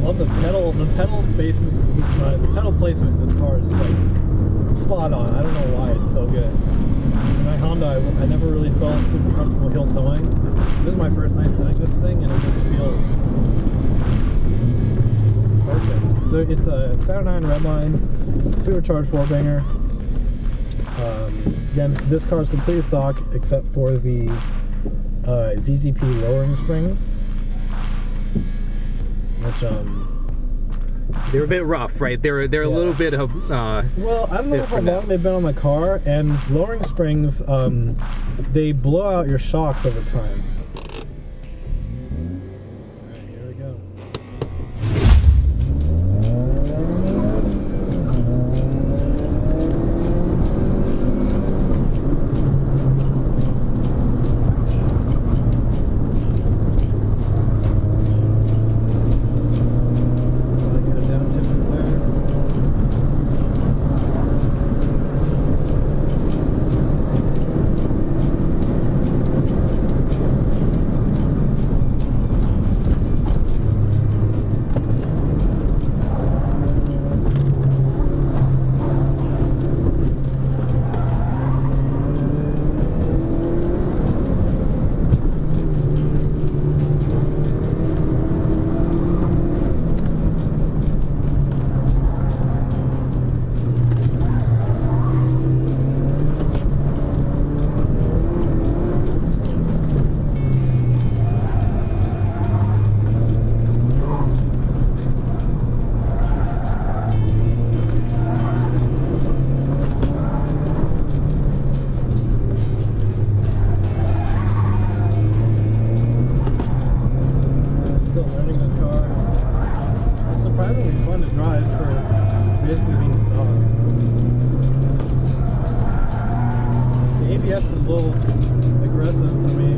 love the pedal space. The pedal placement in this car is like spot on. I don't know why it's so good. In my Honda, I never really felt super comfortable hill towing. This is my first night setting this thing, and it just feels perfect. So it's a Saturn Ion REDLINE, supercharged 4-banger. Again, this car is completely stock except for the ZZP lowering springs, which they're a bit rough, right? They're a little bit of well, I don't know how long they've been on my car, and lowering springs they blow out your shocks over time. Alright, here we go. ABS is a little aggressive for me.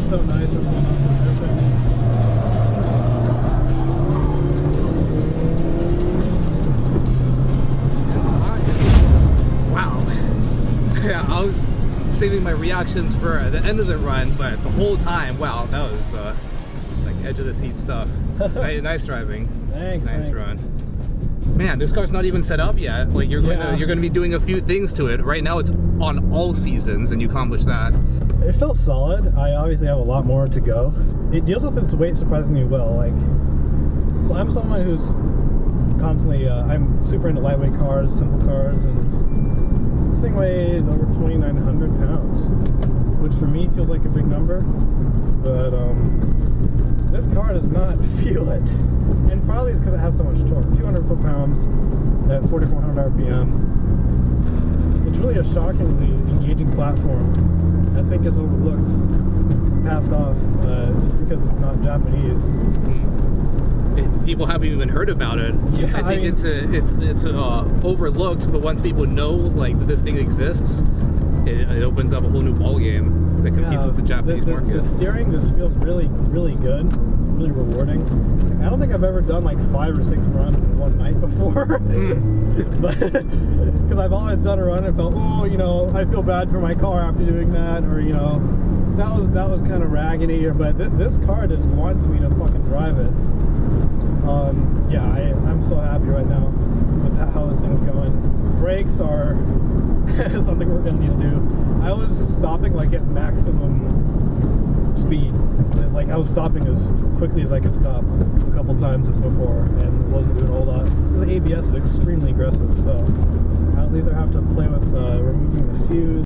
So nice from wow. Yeah, I was saving my reactions for the end of the run, but the whole time, wow, that was like edge of the seat stuff. Nice driving. Thanks. Nice run. Man, this car's not even set up yet. Like you're going to be doing a few things to it. Right now it's on all seasons, and you accomplished that. It felt solid. I obviously have a lot more to go. It deals with its weight surprisingly well. Like, so I'm someone who's constantly, I'm super into lightweight cars, simple cars, and this thing weighs over 2,900 pounds, which for me feels like a big number, but this car does not feel it. And probably it's because it has so much torque. 200 foot-pounds at 4,400 RPM. It's really a shockingly engaging platform. I think it's overlooked, passed off, just because it's not Japanese. People haven't even heard about it. Yeah, I think it's overlooked, but once people know like that this thing exists, it opens up a whole new ball game that competes with the Japanese market. The steering just feels really, really good, really rewarding. I don't think I've ever done like 5 or 6 runs in one night before, but because I've always done a run and felt, oh, you know, I feel bad for my car after doing that, or you know, that was kind of raggedy. But this car just wants me to fucking drive it. Yeah, I'm so happy right now with how this thing's going. Brakes are something we're gonna need to do. I was stopping like at maximum speed. Like I was stopping as quickly as I could stop a couple times just before, and wasn't doing a whole lot. The ABS is extremely aggressive, so I'll either have to play with removing the fuse